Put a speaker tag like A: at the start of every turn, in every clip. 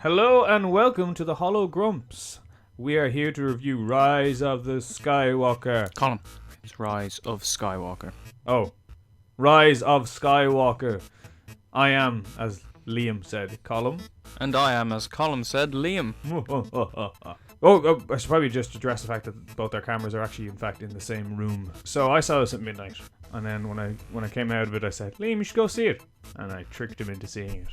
A: Hello and welcome to the Hollow Grumps. We are here to review Rise of the Skywalker.
B: Colin, it's Rise of Skywalker.
A: Oh, Rise of Skywalker. I am, as Liam said, Colum.
B: And I am, as Colin said, Liam.
A: I should probably just address the fact that both our cameras are actually, in fact, in the same room. So I saw this at midnight, and then when I came out of it, I said, Liam, you should go see it. And I tricked him into seeing it.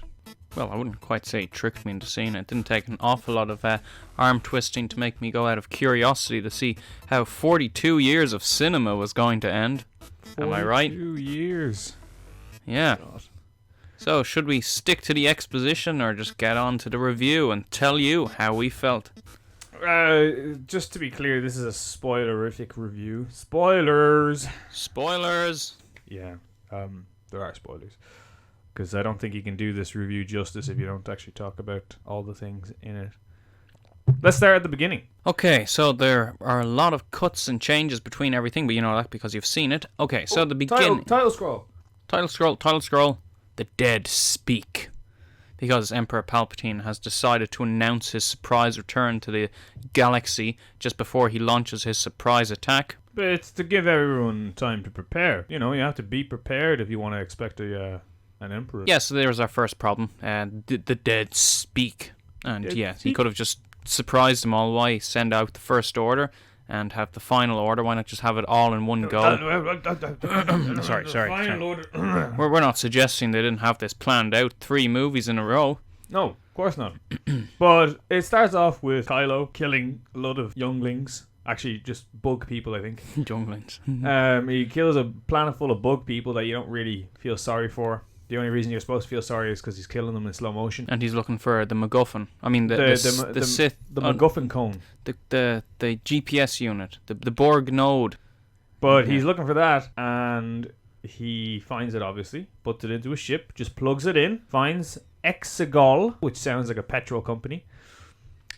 B: Well, I wouldn't quite say he tricked me into seeing it. It didn't take an awful lot of arm twisting to make me go out of curiosity to see how 42 years of cinema was going to end. Am I right?
A: 42 years.
B: Yeah.
A: God.
B: So, should we stick to the exposition or just get on to the review and tell you how we felt?
A: Just to be clear, this is a spoilerific review. Spoilers!
B: Spoilers!
A: Yeah, there are spoilers. Because I don't think you can do this review justice if you don't actually talk about all the things in it. Let's start at the beginning.
B: Okay, so there are a lot of cuts and changes between everything, but you know that because you've seen it. Okay, so the beginning...
A: Title scroll.
B: Title scroll. The dead speak. Because Emperor Palpatine has decided to announce his surprise return to the galaxy just before he launches his surprise attack.
A: But it's to give everyone time to prepare. You know, you have to be prepared if you want to expect an emperor.
B: Yeah, so there's our first problem. The dead speak. And he could have just surprised them all. Why send out the first order and have the final order? Why not just have it all in one go? Sorry.
A: Final order.
B: We're not suggesting they didn't have this planned out 3 movies in a row.
A: No, of course not. But it starts off with Kylo killing a lot of younglings. Actually, just bug people, I think.
B: Younglings.
A: He kills a planet full of bug people that you don't really feel sorry for. The only reason you're supposed to feel sorry is because he's killing them in slow motion.
B: And he's looking for the MacGuffin. I mean, the Sith.
A: The MacGuffin cone.
B: The GPS unit. The Borg node.
A: But he's looking for that, and he finds it, obviously. Puts it into a ship, just plugs it in, finds Exegol, which sounds like a petrol company.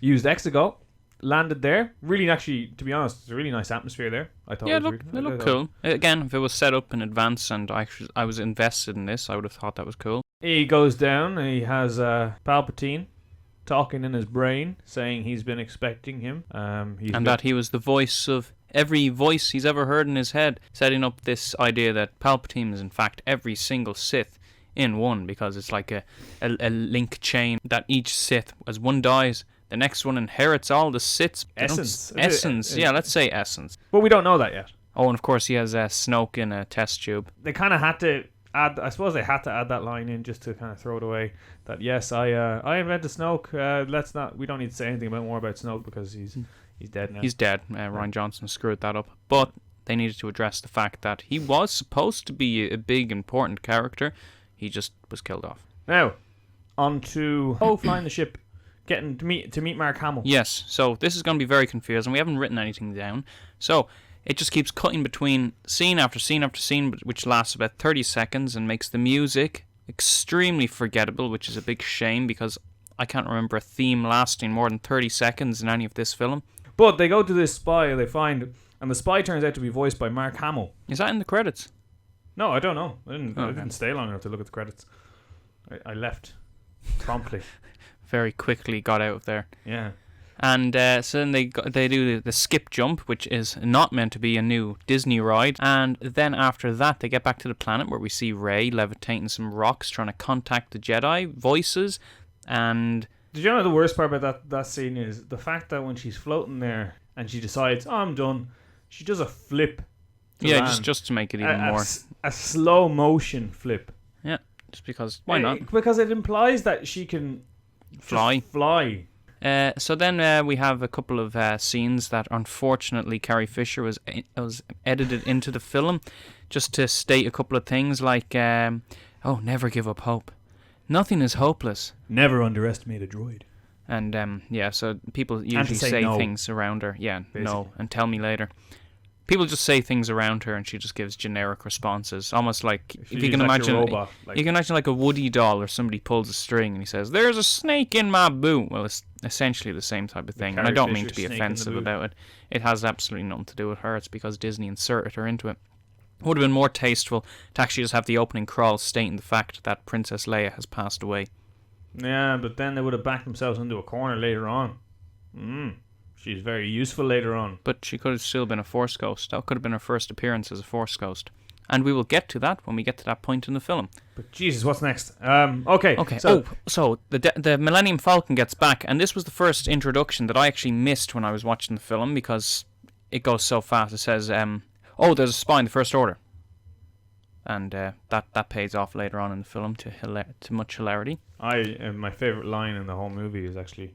A: Used Exegol. Landed there. Really, actually, to be honest, it's a really nice atmosphere there. I thought
B: it looked cool. Again, if it was set up in advance and I was invested in this, I would have thought that was cool.
A: He goes down. He has Palpatine talking in his brain, saying he's been expecting him. That he was the voice of every voice he's ever heard in his head, setting up this idea that Palpatine is in fact every single Sith in one, because it's like a link chain that each Sith, as one dies, the next one inherits all the Sith's essence. Yeah, let's say essence. But we don't know that yet.
B: Oh, and of course he has Snoke in a test tube.
A: They kind of had to add. I suppose they had to add that line in just to kind of throw it away. That yes, I invented Snoke. We don't need to say anything more about Snoke because he's dead now.
B: He's dead. Rian Johnson screwed that up. But they needed to address the fact that he was supposed to be a big important character. He just was killed off.
A: Now, on to flying the ship. Getting to meet Mark Hamill.
B: Yes, so this is going to be very confusing. We haven't written anything down. So it just keeps cutting between scene after scene after scene, which lasts about 30 seconds and makes the music extremely forgettable, which is a big shame because I can't remember a theme lasting more than 30 seconds in any of this film.
A: But they go to this spy they find, and the spy turns out to be voiced by Mark Hamill.
B: Is that in the credits?
A: No, I don't know. I didn't stay long enough to look at the credits. I left promptly.
B: Very quickly got out of there.
A: Yeah.
B: And so then they do the skip jump, which is not meant to be a new Disney ride. And then after that, they get back to the planet where we see Rey levitating some rocks, trying to contact the Jedi voices. And
A: did you know the worst part about that scene is the fact that when she's floating there and she decides, "Oh, I'm done," she does a flip.
B: Just to make it even more
A: a slow motion flip.
B: Yeah, just because why not?
A: Because it implies that she can fly.
B: So then we have a couple of scenes that unfortunately Carrie Fisher was edited into the film just to state a couple of things like never give up hope, nothing is hopeless,
A: never underestimate a droid,
B: and so people usually say
A: no.
B: things around her,
A: basically.
B: No, and tell me later. People just say things around her and she just gives generic responses. Almost like, if you can imagine,
A: robot,
B: you can imagine like a Woody doll or somebody pulls a string and he says, "There's a snake in my boot." Well, it's essentially the same type of thing. And I don't mean to be offensive about it. It has absolutely nothing to do with her. It's because Disney inserted her into it. It would have been more tasteful to actually just have the opening crawl stating the fact that Princess Leia has passed away.
A: Yeah, but then they would have backed themselves into a corner later on. She's very useful later on.
B: But she could have still been a Force ghost. That could have been her first appearance as a Force ghost. And we will get to that when we get to that point in the film.
A: But Jesus, what's next? Okay.
B: So the Millennium Falcon gets back, and this was the first introduction that I actually missed when I was watching the film because it goes so fast. It says, there's a spy in the First Order. And that pays off later on in the film to much hilarity.
A: My favourite line in the whole movie is actually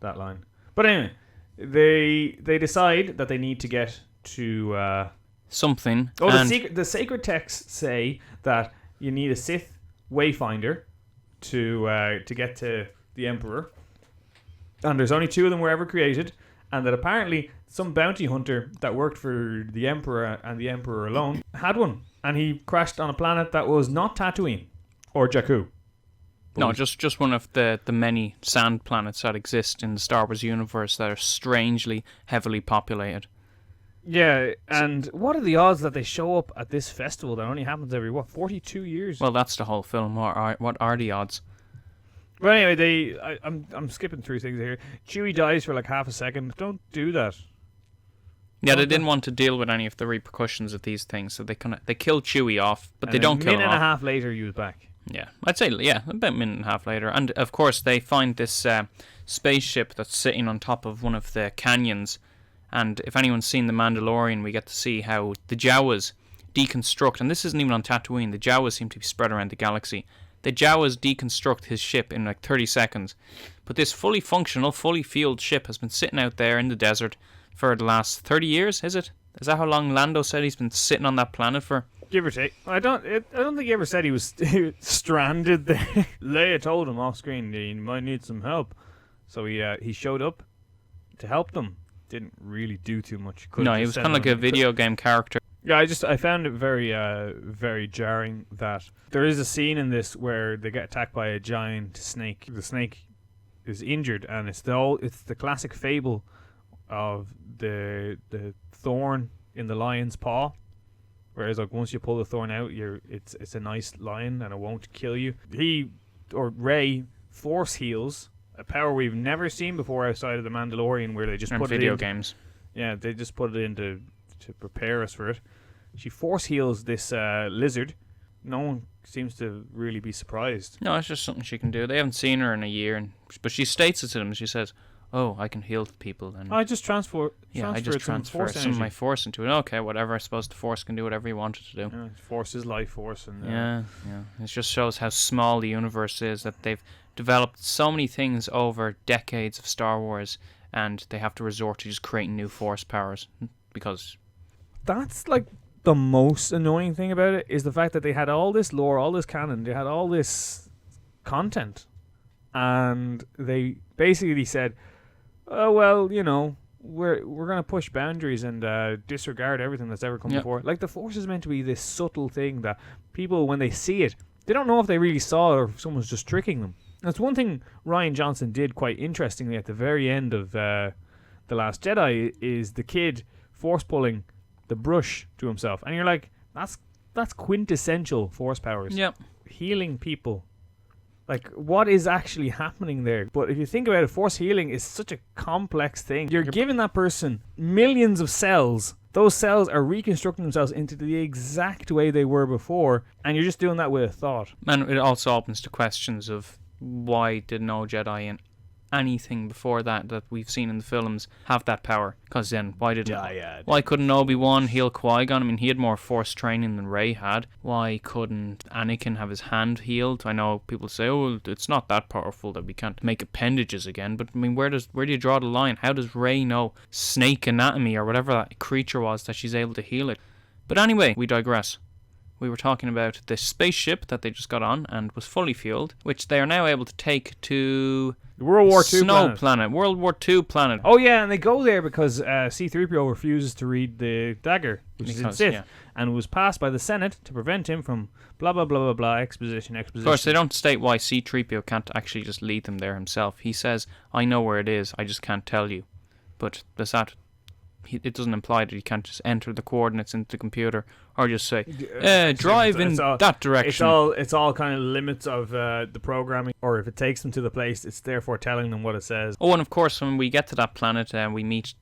A: that line. But anyway, they decide that they need to get to...
B: something.
A: The sacred texts say that you need a Sith wayfinder to get to the Emperor, and there's only 2 of them were ever created, and that apparently some bounty hunter that worked for the Emperor and the Emperor alone had one, and he crashed on a planet that was not Tatooine or Jakku.
B: No, just one of the many sand planets that exist in the Star Wars universe that are strangely heavily populated.
A: Yeah, and what are the odds that they show up at this festival that only happens every, 42 years?
B: Well, that's the whole film. What are the odds?
A: Well, anyway, I'm skipping through things here. Chewie dies for like half a second. Don't do that.
B: Yeah, they didn't want to deal with any of the repercussions of these things, so they kill Chewie off, but they don't kill him off.
A: A minute and a half later, he was back.
B: Yeah, I'd say, about a minute and a half later. And, of course, they find this spaceship that's sitting on top of one of the canyons. And if anyone's seen The Mandalorian, we get to see how the Jawas deconstruct, and this isn't even on Tatooine, the Jawas seem to be spread around the galaxy. The Jawas deconstruct his ship in like 30 seconds. But this fully functional, fully fueled ship has been sitting out there in the desert for the last 30 years, is it? Is that how long Lando said he's been sitting on that planet for? Give
A: or take. I don't think he ever said he was stranded there. Leia told him off screen he might need some help. So he showed up to help them. Didn't really do too much.
B: No, he was kind of like a video game character.
A: Yeah, I found it very very jarring that there is a scene in this where they get attacked by a giant snake. The snake is injured, and it's the classic fable of the thorn in the lion's paw. Whereas like once you pull the thorn out, it's a nice lion and it won't kill you. Rey force heals. A power we've never seen before outside of The Mandalorian, where they just put
B: video
A: it in
B: games.
A: Yeah, they just put it in to prepare us for it. She force heals this lizard. No one seems to really be surprised.
B: No, it's just something she can do. They haven't seen her in a year, but she states it to them. She says, "Oh, I can heal people." And
A: I just transfer
B: some of my force into it. Okay, whatever. I suppose the force can do whatever you want it to do.
A: Yeah, force is life force, and
B: yeah. It just shows how small the universe is. That they've developed so many things over decades of Star Wars, and they have to resort to just creating new force powers because
A: that's like the most annoying thing about it is the fact that they had all this lore, all this canon, they had all this content, and they basically said, "Oh well, we're gonna push boundaries and disregard everything that's ever come before." Like the Force is meant to be this subtle thing that people, when they see it, they don't know if they really saw it or if someone's just tricking them. That's one thing Rian Johnson did quite interestingly at the very end of The Last Jedi is the kid force pulling the brush to himself, and you're like, that's quintessential Force powers.
B: Yep.
A: Healing people. Like, what is actually happening there? But if you think about it, Force healing is such a complex thing. You're giving that person millions of cells. Those cells are reconstructing themselves into the exact way they were before, and you're just doing that with a thought.
B: And it also opens to questions of why did no Jedi in anything before that we've seen in the films have that power? Because then why couldn't Obi-Wan heal Qui-Gon? I mean, he had more Force training than Rey had. Why couldn't Anakin have his hand healed? I know people say, oh, it's not that powerful that we can't make appendages again, but I mean, where do you draw the line? How does Rey know snake anatomy or whatever that creature was that she's able to heal it? But anyway, we digress. We were talking about this spaceship that they just got on and was fully fueled, which they are now able to take to
A: the World War II
B: planet. World War II planet.
A: Oh yeah, and they go there because C-3PO refuses to read the dagger, which is in Sith, and was passed by the Senate to prevent him from blah blah blah blah blah exposition.
B: Of course, they don't state why C-3PO can't actually just lead them there himself. He says, "I know where it is. I just can't tell you." But does that it doesn't imply that you can't just enter the coordinates into the computer or just say, drive in that direction.
A: It's all kind of limits of the programming, or if it takes them to the place, it's therefore telling them what it says.
B: Oh, and of course, when we get to that planet, we meet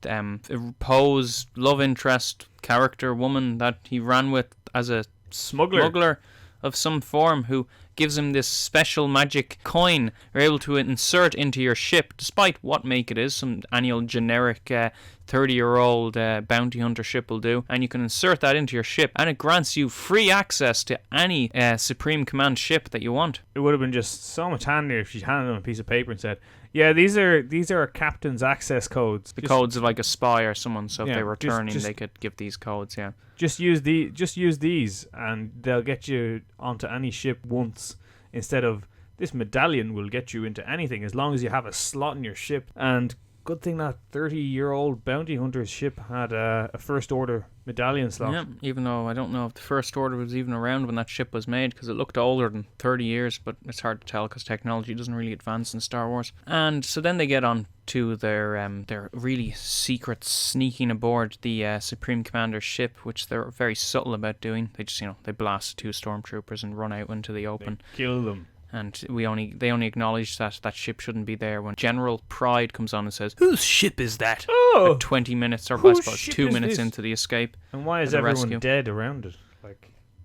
B: Poe's love interest character woman that he ran with as a smuggler of some form, who gives him this special magic coin you're able to insert into your ship, despite what make it is. Some annual generic 30-year-old bounty hunter ship will do, and you can insert that into your ship, and it grants you free access to any Supreme Command ship that you want.
A: It would have been just so much handier if she handed him a piece of paper and said, yeah, these are captain's access codes.
B: The codes of like a spy or someone, so if they were turning, they could give these codes, yeah.
A: Just use these, and they'll get you onto any ship once, instead of this medallion will get you into anything as long as you have a slot in your ship. And good thing that 30-year-old bounty hunter's ship had a First Order medallion slot.
B: Yeah, even though I don't know if the First Order was even around when that ship was made, because it looked older than 30 years, but it's hard to tell because technology doesn't really advance in Star Wars. And so then they get on to their really secret sneaking aboard the Supreme Commander's ship, which they're very subtle about doing. They just, they blast 2 stormtroopers and run out into the open.
A: They kill them.
B: And they only acknowledge that ship shouldn't be there when General Pride comes on and says, "Whose ship is that?"
A: Oh!
B: 20 minutes, or I suppose 2 minutes into the escape.
A: And why is everyone dead around it?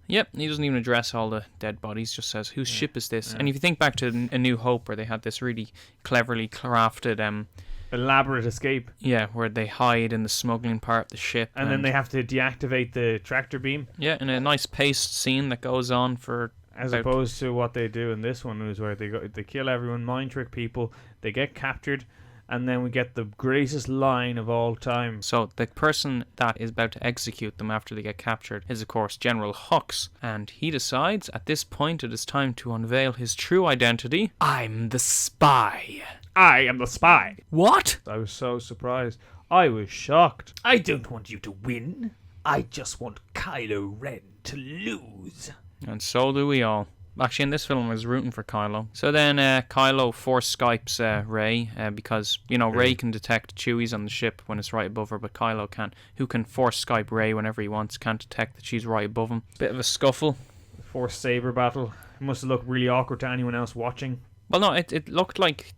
B: Yep, he doesn't even address all the dead bodies, just says, whose ship is this? Yeah. And if you think back to A New Hope, where they had this really cleverly crafted
A: elaborate escape.
B: Yeah, where they hide in the smuggling part of the ship.
A: And then they have to deactivate the tractor beam.
B: Yeah, in a nice paced scene that goes on for...
A: As opposed to what they do in this one, is where they kill everyone, mind trick people, they get captured, and then we get the greatest line of all time.
B: So the person that is about to execute them after they get captured is, of course, General Hux, and he decides at this point it is time to unveil his true identity. I'm the spy.
A: I am the spy.
B: What?
A: I was so surprised. I was shocked.
C: I don't want you to win. I just want Kylo Ren to lose.
B: And so do we all. Actually, in this film, I was rooting for Kylo. So then Kylo force Skypes Rey because, Rey can detect Chewie's on the ship when it's right above her, but Kylo can't. Who can force Skype Rey whenever he wants, can't detect that she's right above him. Bit of a scuffle.
A: Force saber battle. It must have looked really awkward to anyone else watching.
B: Well, no, it looked like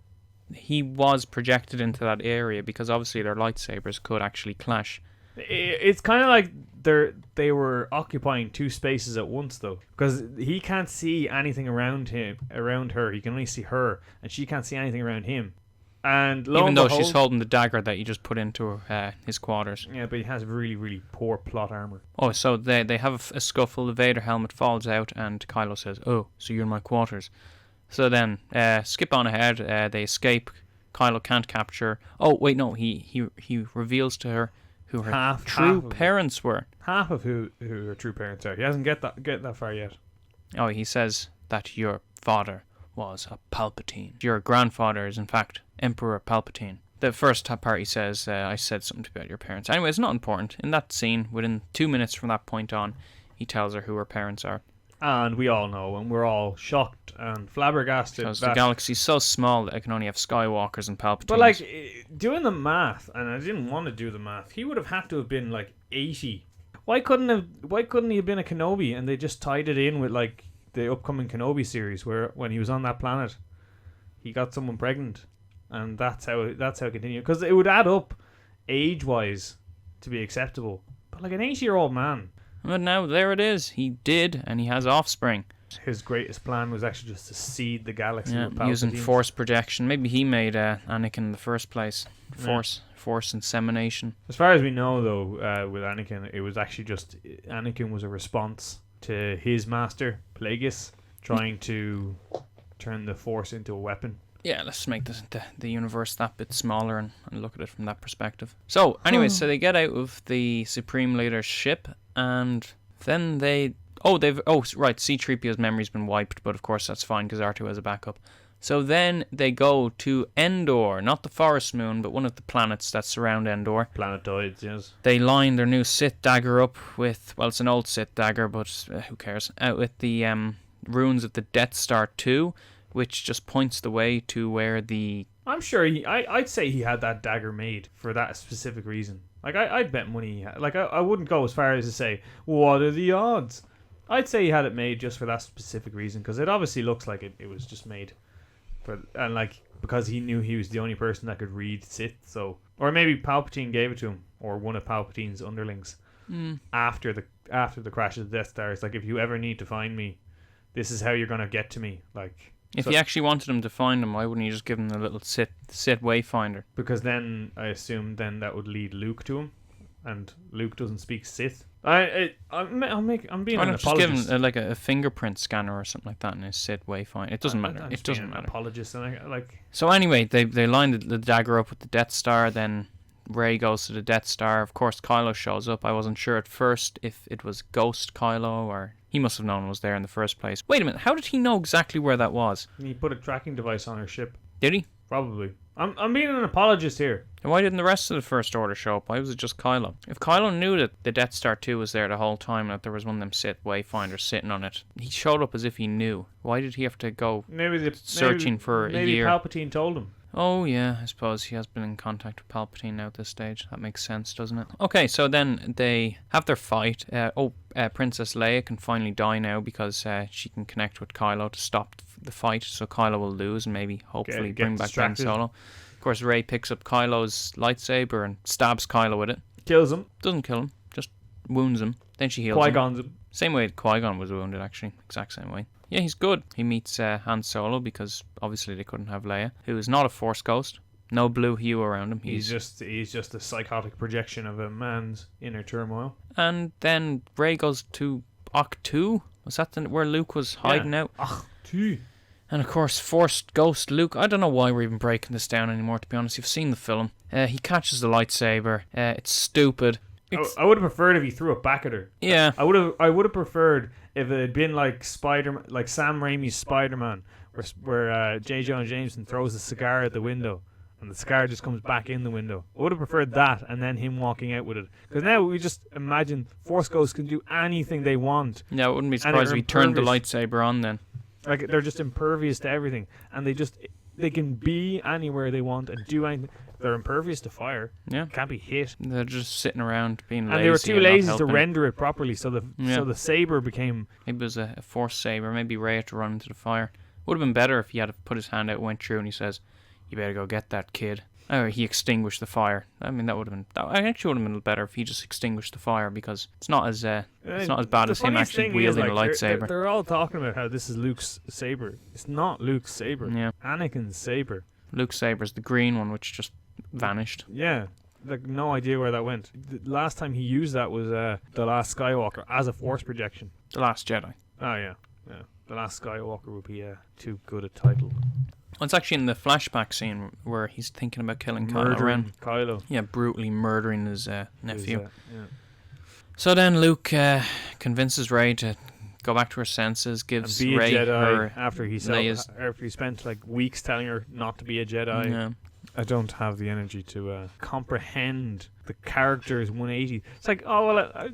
B: he was projected into that area because obviously their lightsabers could actually clash.
A: It's kind of like they were occupying 2 spaces at once, though, because he can't see anything around her. He can only see her, and she can't see anything around him. And
B: even though she's holding the dagger that you just put into his quarters.
A: Yeah, but he has really, really poor plot armor.
B: Oh, so they have a scuffle. The Vader helmet falls out, and Kylo says, "Oh, so you're in my quarters." So then, skip on ahead. They escape. Kylo can't capture. Oh wait, no. He reveals to her who her true parents were.
A: Half of who her true parents are. He hasn't get that far yet.
B: Oh, he says that your father was a Palpatine. Your grandfather is in fact Emperor Palpatine. The first part he says, I said something about your parents. Anyway, it's not important. In that scene, within 2 minutes from that point on, he tells her who her parents are.
A: And we all know, and we're all shocked and flabbergasted.
B: Because the galaxy's so small that it can only have Skywalkers and Palpatines.
A: But doing the math, and I didn't want to do the math, he would have had to have been 80. Why couldn't he have been a Kenobi, and they just tied it in with the upcoming Kenobi series, where when he was on that planet, he got someone pregnant, and that's how it continued. Because it would add up age-wise to be acceptable. But an 80-year-old man.
B: But now there it is. He did, and he has offspring.
A: His greatest plan was actually just to seed the galaxy with Palpatine.
B: Using force projection. Maybe he made Anakin in the first place. Force insemination.
A: As far as we know, though, with Anakin, it was actually just Anakin was a response to his master, Plagueis, trying to turn the force into a weapon.
B: Yeah, let's make the universe that bit smaller and look at it from that perspective. So, anyway, so they get out of the Supreme Leader's ship, and then C-3PO's memory's been wiped, but of course that's fine because R2 has a backup. So then they go to Endor, not the forest moon, but one of the planets that surround Endor.
A: Planetoids, yes.
B: They line their new Sith dagger up with, well, it's an old Sith dagger, but who cares? Out with the ruins of the Death Star 2, which just points the way to where the...
A: I'm sure I'd say he had that dagger made for that specific reason. Like, I'd bet money he had. Like, I wouldn't go as far as to say, what are the odds? I'd say he had it made just for that specific reason, because it obviously looks like it was just made and like because he knew he was the only person that could read Sith. So, or maybe Palpatine gave it to him, or one of Palpatine's underlings after the crash of the Death Star. It's like, if you ever need to find me, this is how you're gonna get to me. Like,
B: if he actually wanted him to find him, why wouldn't he just give him the little Sith wayfinder?
A: Because then I assume then that would lead Luke to him, and Luke doesn't speak Sith. I'm being an apologist.
B: Just give him like a fingerprint scanner or something like that in his Sith wayfinder. It doesn't matter. It doesn't matter.
A: Apologist, and like.
B: So anyway, they line the dagger up with the Death Star. Then Rey goes to the Death Star. Of course, Kylo shows up. I wasn't sure at first if it was Ghost Kylo, or he must have known it was there in the first place. Wait a minute, how did he know exactly where that was?
A: He put a tracking device on her ship.
B: Did he?
A: Probably. I'm being an apologist here.
B: And why didn't the rest of the First Order show up? Why was it just Kylo? If Kylo knew that the Death Star 2 was there the whole time and that there was one of them Sith wayfinders sitting on it, he showed up as if he knew. Why did he have to go searching for a year?
A: Maybe Palpatine told him.
B: Oh yeah, I suppose he has been in contact with Palpatine now at this stage. That makes sense, doesn't it? Okay, so then they have their fight. Princess Leia can finally die now because she can connect with Kylo to stop the fight, so Kylo will lose and maybe hopefully bring back Ben Solo. Of course, Rey picks up Kylo's lightsaber and stabs Kylo with it.
A: Kills him.
B: Doesn't kill him, just wounds him. Then she heals
A: Qui-Gon's him.
B: Same way Qui-Gon was wounded, actually. Exact same way. Yeah, he's good. He meets Han Solo because obviously they couldn't have Leia, who is not a Force ghost. No blue hue around him.
A: He's just a psychotic projection of a man's inner turmoil.
B: And then Rey goes to Ahch-To. Was that where Luke was hiding out?
A: Ahch-To.
B: And of course, Force Ghost Luke. I don't know why we're even breaking this down anymore, to be honest. You've seen the film. He catches the lightsaber. It's stupid.
A: I would have preferred if he threw it back at her.
B: Yeah.
A: I would have preferred if it had been like Sam Raimi's Spider-Man, where J. Jonah Jameson throws a cigar at the window, and the cigar just comes back in the window. I would have preferred that, and then him walking out with it. Because now we just imagine Force Ghosts can do anything they want.
B: Yeah, I wouldn't be surprised if he turned the lightsaber on then.
A: Like, they're just impervious to everything, and they can be anywhere they want and do anything. They're impervious to fire.
B: Yeah,
A: can't be hit.
B: They're just sitting around being lazy.
A: And they were too lazy to render it properly, so the saber became.
B: Maybe it was a Force saber. Maybe Rey had to run into the fire. Would have been better if he had put his hand out, went through, and he says, "You better go get that kid." Or he extinguished the fire. I mean, that would have been. That actually would have been better if he just extinguished the fire, because it's not as bad as him actually wielding a lightsaber.
A: They're all talking about how this is Luke's saber. It's not Luke's saber.
B: Yeah,
A: Anakin's saber.
B: Luke's saber's the green one, which just vanished.
A: Yeah, like no idea where that went. The last time he used that was The Last Skywalker as a Force projection.
B: The Last Jedi.
A: Oh yeah. The Last Skywalker would be too good a title.
B: Well, it's actually in the flashback scene where he's thinking about killing Kylo Ren.
A: Kylo.
B: Yeah, brutally murdering his nephew.
A: Yeah.
B: So then Luke convinces Rey to go back to her senses, gives Rey her
A: after he spent like weeks telling her not to be a Jedi.
B: Yeah.
A: I don't have the energy to comprehend the character's 180. It's like, oh well,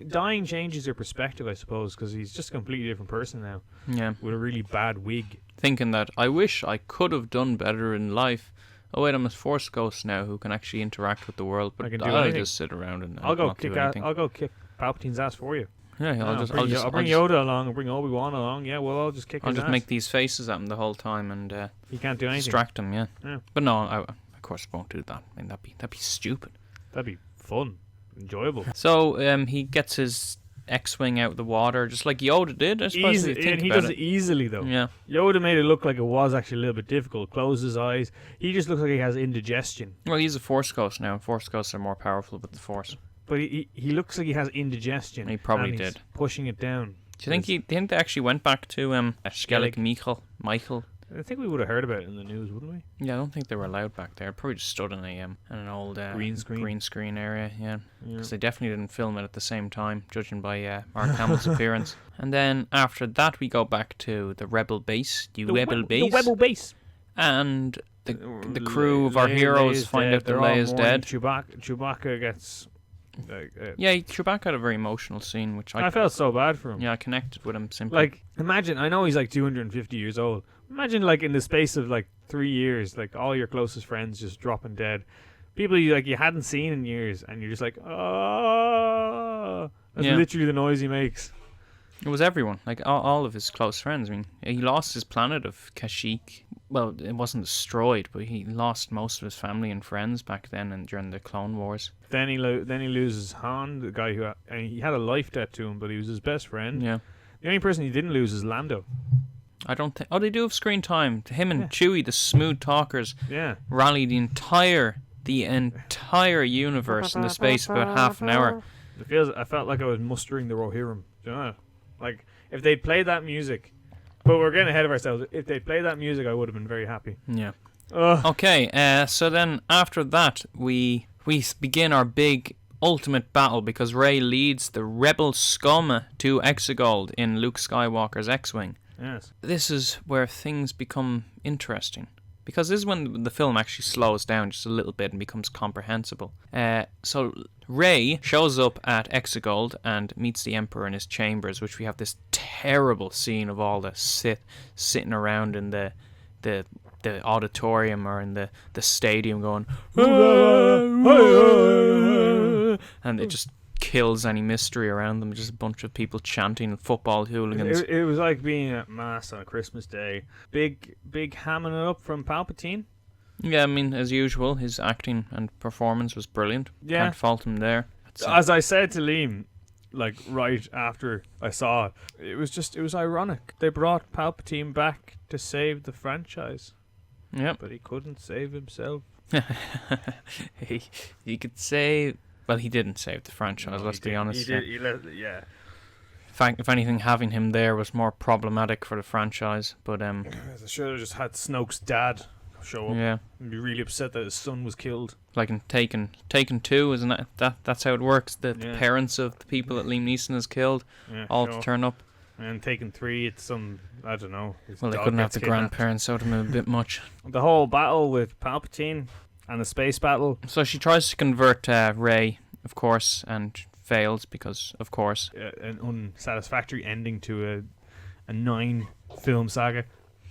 A: dying changes your perspective, I suppose, because he's just a completely different person now.
B: Yeah,
A: with a really bad wig.
B: Thinking that I wish I could have done better in life. Oh wait, I'm a Force ghost now who can actually interact with the world, but I'll just sit around and
A: I'll go kick Palpatine's ass for you.
B: Yeah, I'll
A: bring Yoda along and bring Obi-Wan along. Yeah, well, I'll just kick his ass.
B: I'll just make these faces at him the whole time and
A: he can't do anything.
B: Distract him, yeah. But no, I of course won't do that. I mean, that'd be stupid.
A: That'd be fun, enjoyable.
B: So he gets his X-wing out of the water, just like Yoda did. I suppose.
A: And he does it easily, though.
B: Yeah.
A: Yoda made it look like it was actually a little bit difficult. Closed his eyes. He just looks like he has indigestion.
B: Well, he's a Force ghost now. Force ghosts are more powerful with the Force.
A: But he looks like he has indigestion.
B: He probably did.
A: Pushing it down.
B: Do you think they actually went back to Skellig Michael?
A: I think we would have heard about it in the news, wouldn't we?
B: Yeah, I don't think they were allowed back there. Probably just stood in an old green screen area. Yeah, because they definitely didn't film it at the same time, judging by Mark Hamill's appearance. And then after that, we go back to the Rebel base, the Rebel base, and the crew of our heroes find out that Leia's dead.
A: Chewbacca gets.
B: Chewbacca had a very emotional scene, which I
A: felt so bad for him.
B: Yeah, I connected with him simply.
A: Like, imagine, I know he's like 250 years old, Imagine, like, in the space of, like, 3 years, like, all your closest friends just dropping dead. People you hadn't seen in years, and you're just like, oh. That's literally the noise he makes.
B: It was everyone, like all of his close friends. I mean, he lost his planet of Kashyyyk. Well, it wasn't destroyed, but he lost most of his family and friends back then and during the Clone Wars.
A: Then he loses Han, the guy who he had a life debt to him, but he was his best friend.
B: Yeah.
A: The only person he didn't lose is Lando.
B: I don't think. Oh, they do have screen time. Him and Chewie, the smooth talkers, rally the entire universe in the space of about half an hour.
A: I felt like I was mustering the Rohirrim. Do you know? Like, if they'd played that music, but we're getting ahead of ourselves. If they'd played that music, I would have been very happy.
B: Yeah. Okay, so then after that, we begin our big ultimate battle because Rey leads the rebel scum to Exegol in Luke Skywalker's X-Wing.
A: Yes.
B: This is where things become interesting. Because this is when the film actually slows down just a little bit and becomes comprehensible. So Rey shows up at Exegol and meets the Emperor in his chambers, which we have this terrible scene of all the Sith sitting around in the auditorium or in the stadium going, and it just kills any mystery around them. Just a bunch of people chanting, football hooligans.
A: It was like being at mass on a Christmas day. Big hamming it up from Palpatine.
B: Yeah, I mean, as usual, his acting and performance was brilliant.
A: Yeah.
B: Can't fault him there.
A: As I said to Liam, like right after I saw it, it was ironic. They brought Palpatine back to save the franchise.
B: Yep.
A: But he couldn't save himself.
B: he could save... Well, he didn't save the franchise, let's be honest.
A: Yeah.
B: If anything, having him there was more problematic for the franchise. But
A: I should have just had Snoke's dad show up.
B: Yeah.
A: And be really upset that his son was killed.
B: Like in Taken 2, isn't it? That's how it works. The parents of the people that Liam Neeson has killed all to turn up.
A: And Taken 3, it's some, I don't know.
B: Well, they couldn't have the grandparents out of him a bit much.
A: The whole battle with Palpatine and the space battle.
B: So she tries to convert Rey, of course, and fails because, of course.
A: An unsatisfactory ending to a 9-film saga.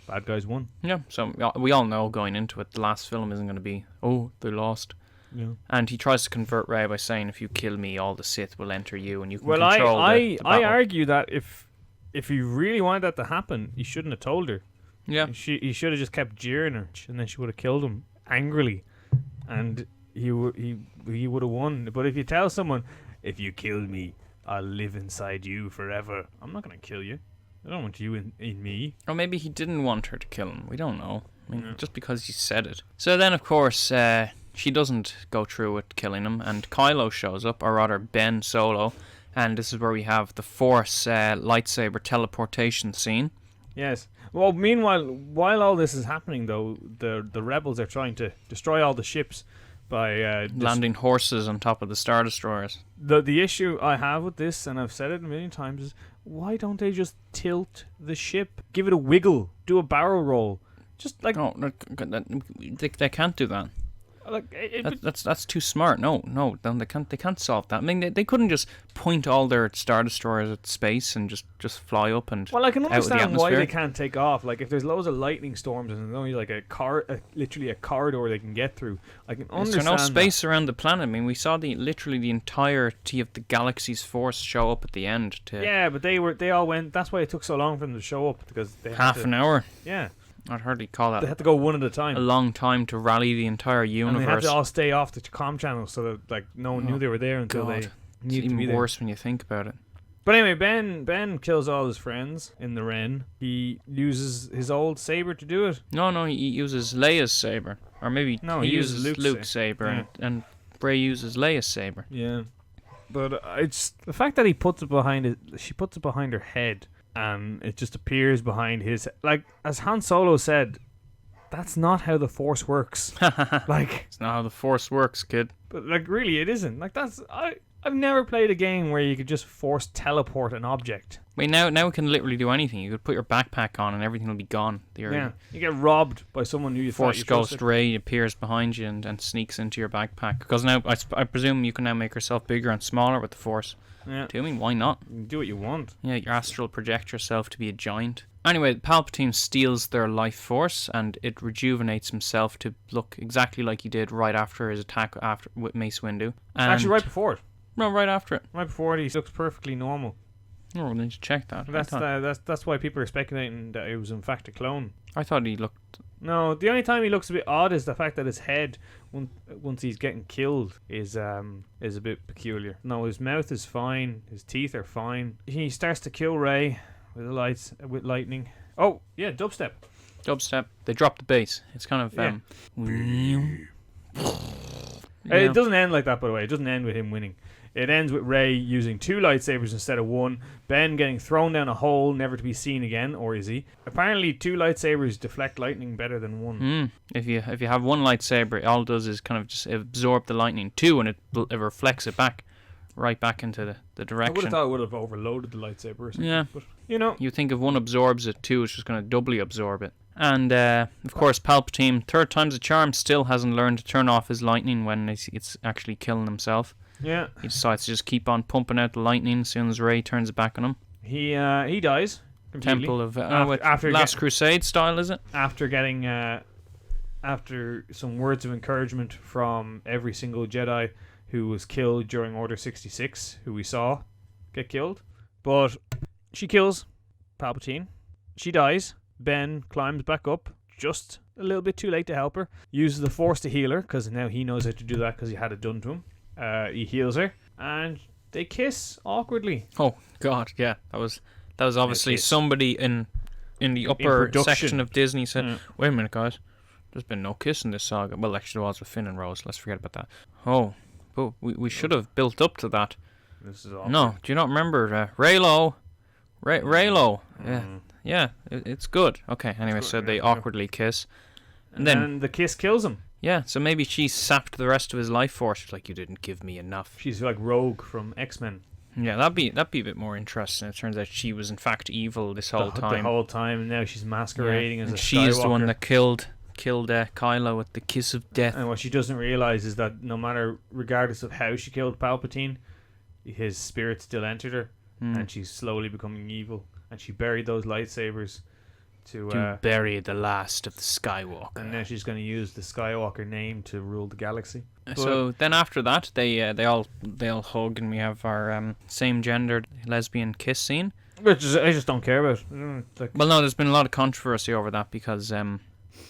A: Bad guys won.
B: Yeah, so we all know going into it, the last film isn't going to be, they lost.
A: Yeah.
B: And he tries to convert Rey by saying, if you kill me, all the Sith will enter you and you can
A: control
B: the battle.
A: I argue that if he really wanted that to happen, he shouldn't have told her.
B: Yeah.
A: He should have just kept jeering her, and then she would have killed him angrily. And he would have won. But if you tell someone, if you kill me, I'll live inside you forever. I'm not going to kill you. I don't want you in me.
B: Or maybe he didn't want her to kill him. We don't know. I mean, just because he said it. So then, of course, she doesn't go through with killing him, and Kylo shows up, or rather Ben Solo, and this is where we have the Force lightsaber teleportation scene.
A: Yes. Well, meanwhile, while all this is happening, though, the rebels are trying to destroy all the ships by
B: landing horses on top of the Star Destroyers.
A: The issue I have with this, and I've said it a million times, is why don't they just tilt the ship, give it a wiggle, do a barrel roll, just like
B: they can't do that.
A: Like
B: that's too smart. No, they can't solve that. I mean, they couldn't just point all their Star Destroyers at space and just fly up and.
A: Well, I can understand
B: out of the
A: why
B: atmosphere.
A: they can't take off. Like if there's loads of lightning storms and there's only like literally a corridor they can get through. I can understand.
B: There's no space around the planet. I mean, we saw literally the entirety of the galaxy's force show up at the end.
A: Yeah, but they all went. That's why it took so long for them to show up because they
B: half an hour.
A: Yeah.
B: I'd hardly call that.
A: They had to go one at a time.
B: A long time to rally the entire universe.
A: And they had to all stay off the comm channel so that like no one knew they were there until they needed to be there.
B: It's worse when you think about it.
A: But anyway, Ben kills all his friends in the Ren. He uses his old saber to do it.
B: No, he uses Leia's saber, or maybe he uses Luke's saber, and Rey uses Leia's saber.
A: Yeah, but it's the fact that he puts it behind it. She puts it behind her head. And it just appears behind his... Like, as Han Solo said, that's not how the Force works. Like...
B: It's not how the Force works, kid.
A: But, like, really, it isn't. Like, that's... I've never played a game where you could just Force teleport an object.
B: Wait, now we can literally do anything. You could put your backpack on and everything will be gone.
A: Yeah, you get robbed by someone who you thought
B: Force
A: you
B: Ghost
A: trusted.
B: Ray appears behind you and sneaks into your backpack. Because now, I presume you can now make yourself bigger and smaller with the Force.
A: Yeah,
B: I mean, why not?
A: you can do what you want.
B: Yeah, you astral project yourself to be a giant. Anyway, Palpatine steals their life force and it rejuvenates himself to look exactly like he did right after his attack with Mace Windu. And
A: Actually, right before it.
B: No, right after it.
A: Right before it, he looks perfectly normal.
B: Oh, we need to check that.
A: That's why people are speculating that it was in fact a clone.
B: I thought he looked...
A: No, the only time he looks a bit odd is the fact that his head, once he's getting killed, is a bit peculiar. No, his mouth is fine. His teeth are fine. He starts to kill Rey with lightning. Oh yeah, dubstep.
B: Dubstep. They dropped the bass. It's kind of...
A: It doesn't end like that, by the way. It doesn't end with him winning. It ends with Rey using 2 lightsabers instead of 1. Ben getting thrown down a hole, never to be seen again, or is he? Apparently, 2 lightsabers deflect lightning better than 1.
B: If you have one lightsaber, all it does is kind of just absorb the lightning. 2, and it reflects it back, right back into the direction.
A: I would have thought it would have overloaded the lightsaber or something.
B: Yeah.
A: But, you know.
B: You think if one absorbs it, 2 is just going to doubly absorb it. And, of course, Palpatine, 3rd time's a charm, still hasn't learned to turn off his lightning when it's actually killing himself.
A: Yeah.
B: He decides to just keep on pumping out the lightning as soon as Rey turns it back on him.
A: He dies completely.
B: Temple of
A: after
B: Last Crusade style, is it?
A: After getting after some words of encouragement from every single Jedi who was killed during Order 66, who we saw get killed. But she kills Palpatine. She dies. Ben climbs back up, just a little bit too late to help her. Uses the Force to heal her, because now he knows how to do that because he had it done to him. He heals her, and they kiss awkwardly.
B: Oh God, yeah, that was obviously somebody in the upper section of Disney said, "Wait a minute, guys, there's been no kiss in this saga." Well, actually, there was with Finn and Rose. Let's forget about that. Oh, but we should have built up to that.
A: This is awkward.
B: No, do you not remember Raylo? Raylo. Yeah, it's good. Okay, anyway, so they awkwardly kiss, and then
A: the kiss kills him.
B: Yeah, so maybe she sapped the rest of his life force. She's like, you didn't give me enough.
A: She's like Rogue from X-Men.
B: Yeah, that'd be a bit more interesting. It turns out she was in fact evil this whole time.
A: The whole time, and now she's masquerading as a Skywalker.
B: She's the one that killed Kylo with the kiss of death.
A: And what she doesn't realize is that regardless of how she killed Palpatine, his spirit still entered her, and she's slowly becoming evil. And she buried those lightsabers to
B: bury the last of the Skywalker.
A: And now she's going to use the Skywalker name to rule the galaxy.
B: So then after that, they all hug, and we have our same-gendered lesbian kiss scene.
A: Which I just don't care about.
B: Well, no, there's been a lot of controversy over that because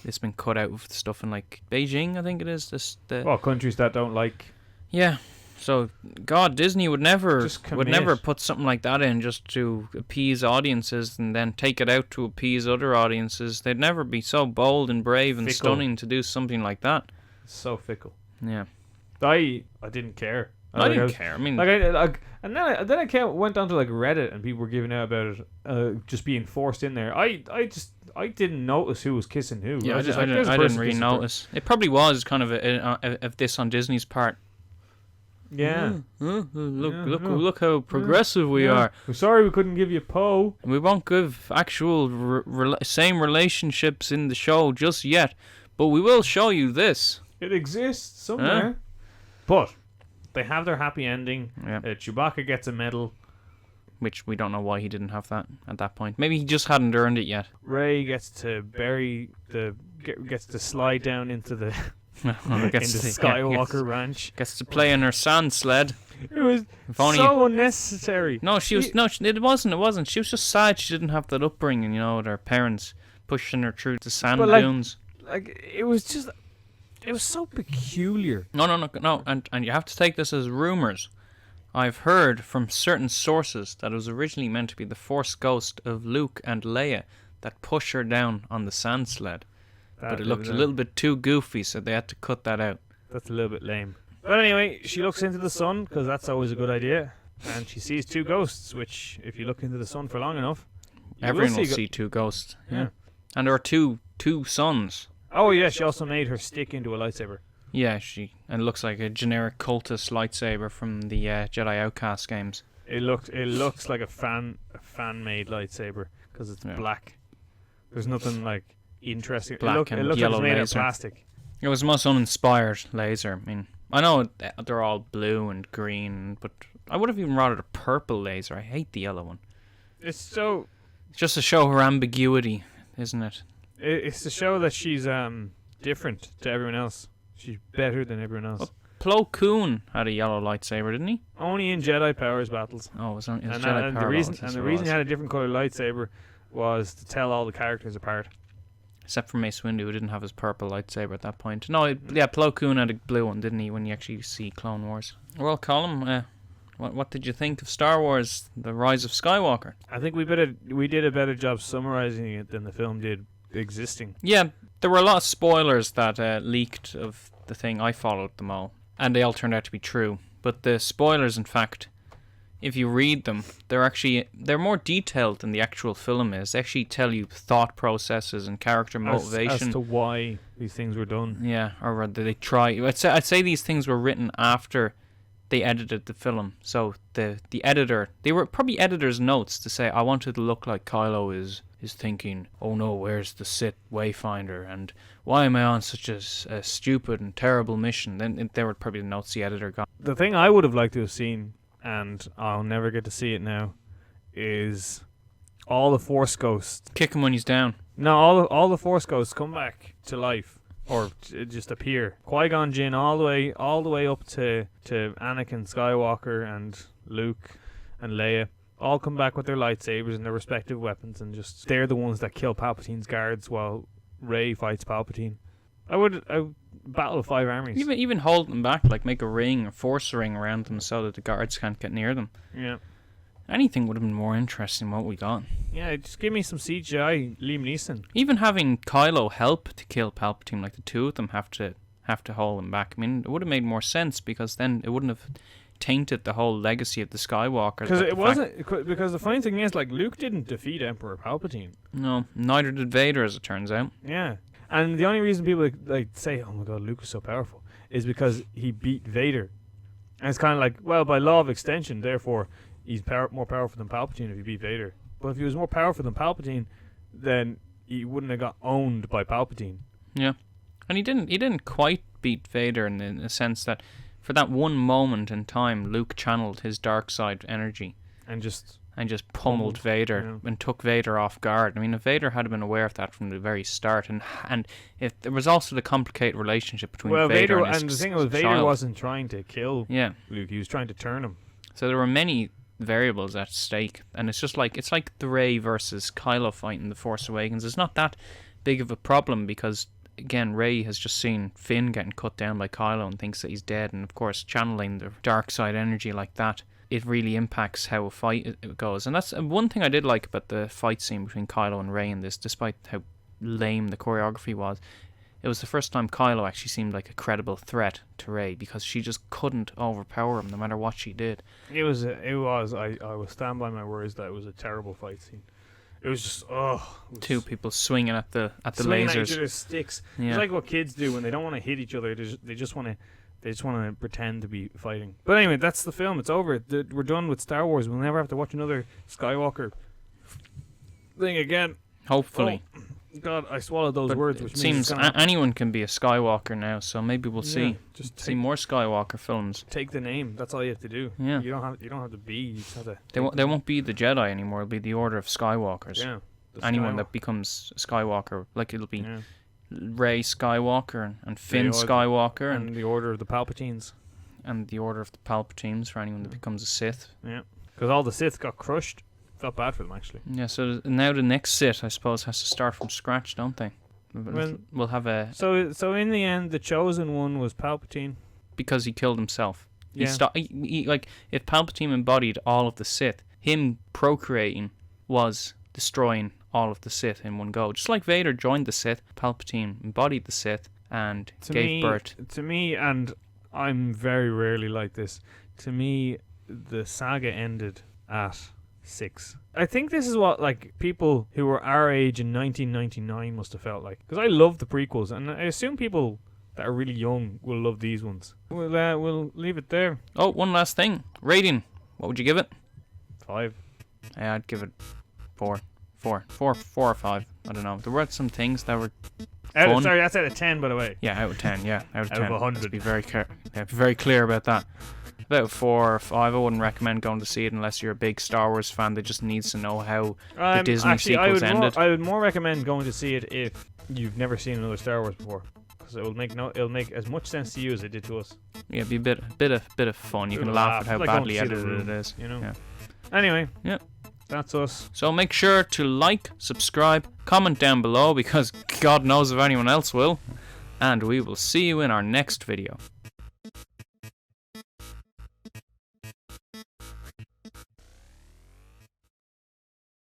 B: it's been cut out of stuff in like Beijing, I think it is.
A: Countries that don't like.
B: Yeah. So, God, Disney would never put something like that in just to appease audiences and then take it out to appease other audiences. They'd never be so bold and brave and stunning to do something like that.
A: It's so fickle.
B: Yeah.
A: I didn't care.
B: I didn't care. I mean,
A: and then I went onto like Reddit and people were giving out about it just being forced in there. I didn't notice who was kissing who.
B: Yeah, I didn't really notice. It probably was kind of a this on Disney's part.
A: Yeah.
B: Look how progressive we are.
A: We're sorry we couldn't give you Poe.
B: We won't give actual same relationships in the show just yet, but we will show you this.
A: It exists somewhere. But they have their happy ending.
B: Yeah.
A: Chewbacca gets a medal.
B: Which we don't know why he didn't have that at that point. Maybe he just hadn't earned it yet.
A: Rey gets to gets to slide down into the Skywalker ranch.
B: Gets to play in her sand sled.
A: It was so unnecessary.
B: No, it wasn't. She was just sad she didn't have that upbringing, with her parents pushing her through the sand dunes.
A: It was so peculiar.
B: No, and you have to take this as rumors. I've heard from certain sources that it was originally meant to be the Force ghost of Luke and Leia that pushed her down on the sand sled. But it looked a little bit too goofy, so they had to cut that out.
A: That's a little bit lame. But anyway, she looks into the sun, because that's always a good idea. And she sees 2 ghosts, which, if you look into the sun for long enough...
B: Everyone will see 2 ghosts. Yeah. And there are two suns.
A: Oh, yeah, she also made her stick into a lightsaber.
B: Yeah, and it looks like a generic cultist lightsaber from the Jedi Outcast games.
A: It looks like a fan made lightsaber because it's black. There's nothing like interesting.
B: Black
A: it
B: and
A: looks
B: yellow
A: like it's made
B: laser.
A: of plastic.
B: It was the most uninspired laser. I mean, I know they're all blue and green, but I would have even rather a purple laser. I hate the yellow one.
A: It's
B: just to show her ambiguity, isn't it?
A: It's to show that she's different to everyone else. She's better than everyone else.
B: Plo Koon had a yellow lightsaber, didn't he?
A: Only in Jedi Powers battles.
B: Oh, it was only
A: And
B: Jedi Power
A: the reason
B: battles,
A: he had a different color lightsaber was to tell all the characters apart.
B: Except for Mace Windu, who didn't have his purple lightsaber at that point. No, Plo Koon had a blue one, didn't he, when you actually see Clone Wars? Well, Colin, what did you think of Star Wars: The Rise of Skywalker?
A: I think we did a better job summarizing it than the film did existing.
B: Yeah, there were a lot of spoilers that leaked of the thing. I followed them all, and they all turned out to be true. But the spoilers, in fact, if you read them, they're more detailed than the actual film is. They actually tell you thought processes and character motivation
A: as to why these things were done.
B: Yeah, or rather they try. I'd say these things were written after they edited the film. So the editor, they were probably editor's notes to say, I wanted to look like Kylo is thinking, oh no, where's the Sith Wayfinder, and why am I on such a stupid and terrible mission? Then there were probably the notes the editor got.
A: The thing I would have liked to have seen, and I'll never get to see it now, is all the Force ghosts.
B: Kick him when he's down.
A: No, all the Force ghosts come back to life, or just appear. Qui-Gon Jinn all the way up to Anakin Skywalker and Luke and Leia. All come back with their lightsabers and their respective weapons, and just they're the ones that kill Palpatine's guards while Rey fights Palpatine. I would battle of 5 armies.
B: Even hold them back, like make a ring or force a ring around them so that the guards can't get near them.
A: Yeah.
B: Anything would have been more interesting than what we got.
A: Yeah, just give me some CGI Liam Neeson.
B: Even having Kylo help to kill Palpatine, like the two of them have to hold him back. I mean, it would have made more sense because then it wouldn't have tainted the whole legacy of the Skywalkers.
A: Because the funny thing is, like, Luke didn't defeat Emperor Palpatine.
B: No, neither did Vader, as it turns out.
A: Yeah, and the only reason people like say, "Oh my God, Luke is so powerful," is because he beat Vader, and it's kind of like, well, by law of extension, therefore, he's more powerful than Palpatine if he beat Vader. But if he was more powerful than Palpatine, then he wouldn't have got owned by Palpatine.
B: Yeah, and he didn't quite beat Vader in the sense that, for that one moment in time, Luke channeled his dark side energy
A: and just
B: pummeled Vader and took Vader off guard. I mean, if Vader had been aware of that from the very start, and if there was also the complicated relationship between Vader and his
A: the thing was, Vader
B: child.
A: wasn't trying to kill Luke; he was trying to turn him.
B: So there were many variables at stake, and it's like the Rey versus Kylo fight in The Force Awakens. It's not that big of a problem because, again, Rey has just seen Finn getting cut down by Kylo and thinks that he's dead, and of course channeling the dark side energy like that, it really impacts how a fight goes. And that's one thing I did like about the fight scene between Kylo and Rey in this, despite how lame the choreography was. It was the first time Kylo actually seemed like a credible threat to Rey, because she just couldn't overpower him no matter what she did.
A: I will stand by my words that it was a terrible fight scene. It was just
B: two people swinging at the
A: swinging
B: lasers.
A: at each other's sticks.
B: Yeah.
A: It's like what kids do when they don't want to hit each other. They just want to pretend to be fighting. But anyway, that's the film. It's over. We're done with Star Wars. We'll never have to watch another Skywalker thing again.
B: Hopefully.
A: Oh, God, I swallowed those words. Which
B: it seems anyone can be a Skywalker now, so maybe we'll see.
A: Just
B: see more Skywalker films.
A: Take the name. That's all you have to do.
B: Yeah.
A: You don't have to be. You just have to.
B: They won't be the Jedi anymore. It'll be the Order of Skywalkers.
A: Yeah.
B: Anyone that becomes a Skywalker, like it'll be Rey Skywalker and Finn Skywalker
A: and the Order of the Palpatines.
B: And the Order of the Palpatines for anyone that becomes a Sith.
A: Yeah. Because all the Sith got crushed. Felt bad for them, actually.
B: Yeah, so now the next Sith, I suppose, has to start from scratch, don't they? We'll have a...
A: So in the end, the chosen one was Palpatine?
B: Because he killed himself.
A: Yeah.
B: Like, if Palpatine embodied all of the Sith, him procreating was destroying all of the Sith in one go. Just like Vader joined the Sith, Palpatine embodied the Sith and gave birth.
A: To me, and I'm very rarely like this, to me, the saga ended at 6. I think this is what like people who were our age in 1999 must have felt like, because I love the prequels, and I assume people that are really young will love these ones. We'll leave it there.
B: Oh, one last thing. Rating. What would you give it?
A: 5.
B: Yeah, I'd give it 4 or 5. I don't know. There were some things that were fun.
A: Sorry, that's out of 10, by the way.
B: Yeah, out of 10. Yeah, out of 10.
A: Out of 100.
B: Let's be very clear about that. About 4 or 5. I wouldn't recommend going to see it unless you're a big Star Wars fan that just needs to know how the Disney sequels ended.
A: I would more recommend going to see it if you've never seen another Star Wars before, because it'll make as much sense to you as it did to us.
B: Yeah, it'd be a bit of fun. You can laugh at how
A: like
B: badly
A: going to see
B: edited
A: The Room,
B: it is.
A: You know.
B: Yeah.
A: Anyway.
B: Yeah.
A: That's us.
B: So make sure to like, subscribe, comment down below, because God knows if anyone else will. And we will see you in our next video.